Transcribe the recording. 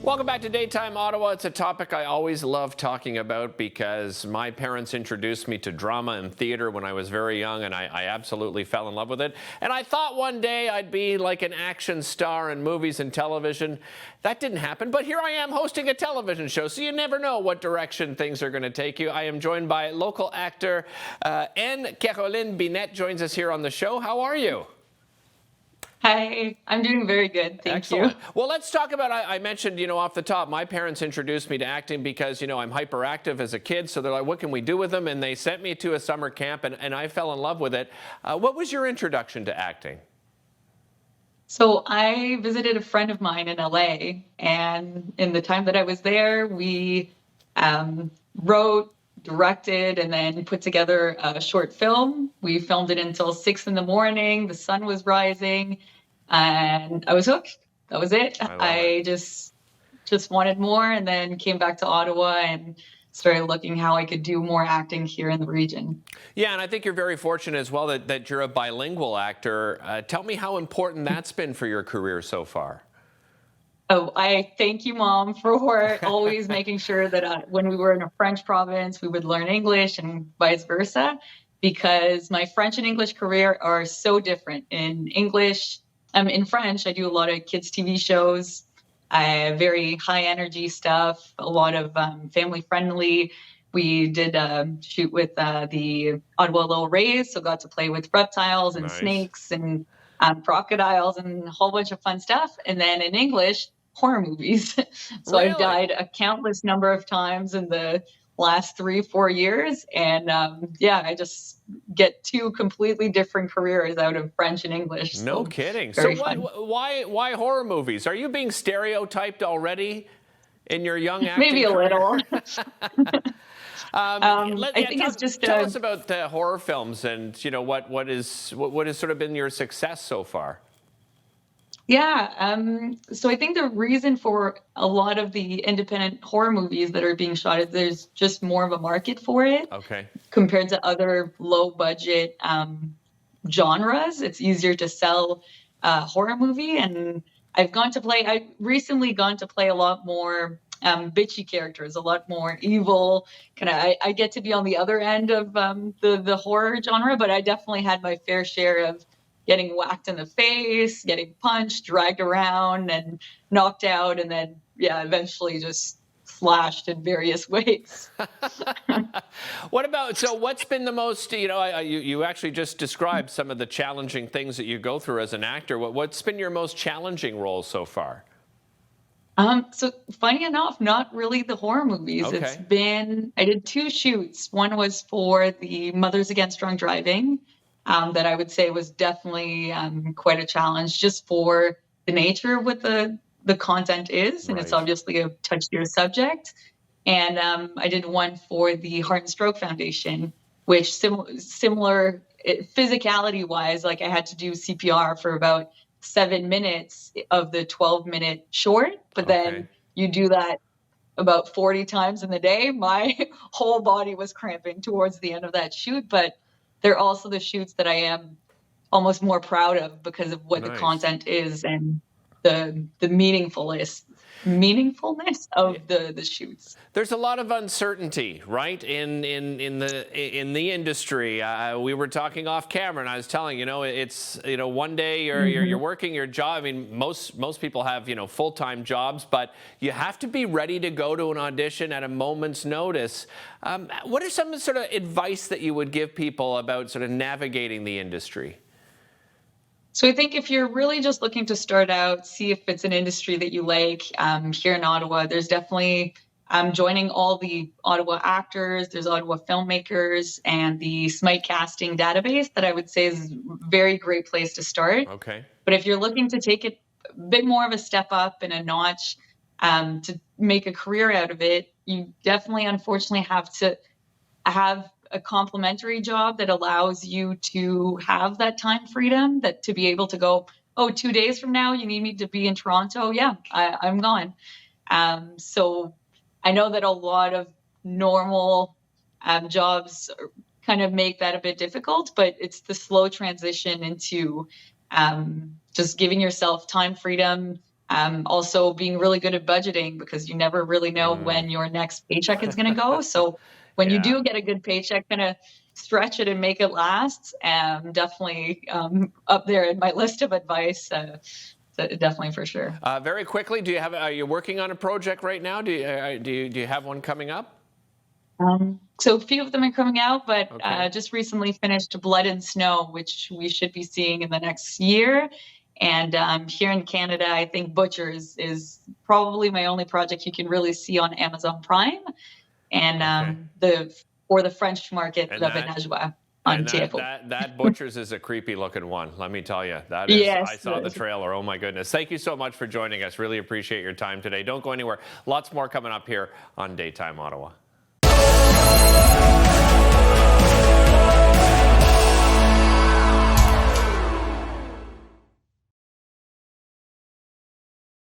Welcome back to Daytime Ottawa. It's a topic I always love talking about because my parents introduced me to drama and theater when I was very young, and I absolutely fell in love with it. And I thought one day I'd be like an action star in movies and television. That didn't happen, but here I am hosting a television show, so you never know what direction things are going to take you. I am joined by local actor Anne-Carolyne Binette joins us here on the show. How are you? Hi, I'm doing very good. Thank you. Well, let's talk about, I mentioned, off the top, my parents introduced me to acting because, I'm hyperactive as a kid. So they're like, what can we do with them? And they sent me to a summer camp and I fell in love with it. What was your introduction to acting? So I visited a friend of mine in LA, and in the time that I was there, we wrote, directed, and then put together a short film. We filmed it until 6 in the morning. The sun was rising, and I was hooked. That was it. I just wanted more, and then came back to Ottawa and started looking how I could do more acting here in the region. Yeah, and I think you're very fortunate as well that you're a bilingual actor. Tell me how important that's been for your career so far. Oh, I thank you, Mom, for always making sure that when we were in a French province, we would learn English and vice versa, because my French and English career are so different. In French, I do a lot of kids' TV shows, very high energy stuff, a lot of family friendly. We did shoot with the Ottawa Little Rays, so got to play with reptiles and snakes and crocodiles and a whole bunch of fun stuff. And then in English, horror movies. So Really? I've died a countless number of times in the last 3-4 years. And I just get two completely different careers out of French and English. No kidding. So why horror movies? Are you being stereotyped already in your young acting Maybe a career? little. Tell us about the horror films and what has sort of been your success so far. Yeah, so I think the reason for a lot of the independent horror movies that are being shot is there's just more of a market for it. Okay. Compared to other low budget genres. It's easier to sell a horror movie, and I've recently gone to play a lot more bitchy characters, a lot more evil. I get to be on the other end of the horror genre, but I definitely had my fair share of getting whacked in the face, getting punched, dragged around, and knocked out, and then eventually just slashed in various ways. What's been the most, you actually just described some of the challenging things that you go through as an actor. What's been your most challenging role so far? So funny enough, not really the horror movies. Okay. I did 2 shoots. One was for the Mothers Against Drunk Driving, that I would say was definitely quite a challenge, just for the nature of what the content is. And it's obviously a touchier subject. And I did one for the Heart and Stroke Foundation, which similar physicality wise, like I had to do CPR for about 7 minutes of the 12-minute short, but then you do that about 40 times in the day. My whole body was cramping towards the end of that shoot, but they're also the shoots that I am almost more proud of because of what the content is and the meaningfulness of the shoots. There's a lot of uncertainty, right, in the industry. We were talking off camera, and I was telling it's one day you're working your job. I mean, most people have full-time jobs, but you have to be ready to go to an audition at a moment's notice. What are some sort of advice that you would give people about sort of navigating the industry? So I think if you're really just looking to start out, see if it's an industry that you like. Here in Ottawa, there's definitely joining all the Ottawa actors, there's Ottawa filmmakers, and the Smite casting database that I would say is a very great place to start. Okay. But if you're looking to take it a bit more of a step up and a notch to make a career out of it, you definitely, unfortunately, have to have a complementary job that allows you to have that time freedom, that to be able to go, 2 days from now, you need me to be in Toronto. Yeah, I'm gone. So I know that a lot of normal jobs kind of make that a bit difficult, but it's the slow transition into just giving yourself time freedom, Also being really good at budgeting, because you never really know when your next paycheck is going to go. So when you Yeah. do get a good paycheck, kind of stretch it and make it last. Definitely up there in my list of advice. Definitely for sure. Very quickly, are you working on a project right now? Do you have one coming up? So a few of them are coming out, but Okay. just recently finished Blood and Snow, which we should be seeing in the next year. And here in Canada, I think Butchers is probably my only project you can really see on Amazon Prime. And Okay. for the French market, And La that Villageoise on and that TFO. that that Butchers is a creepy looking one. Let me tell you, that is. I Yes. saw the trailer. Oh my goodness! Thank you so much for joining us. Really appreciate your time today. Don't go anywhere. Lots more coming up here on Daytime Ottawa.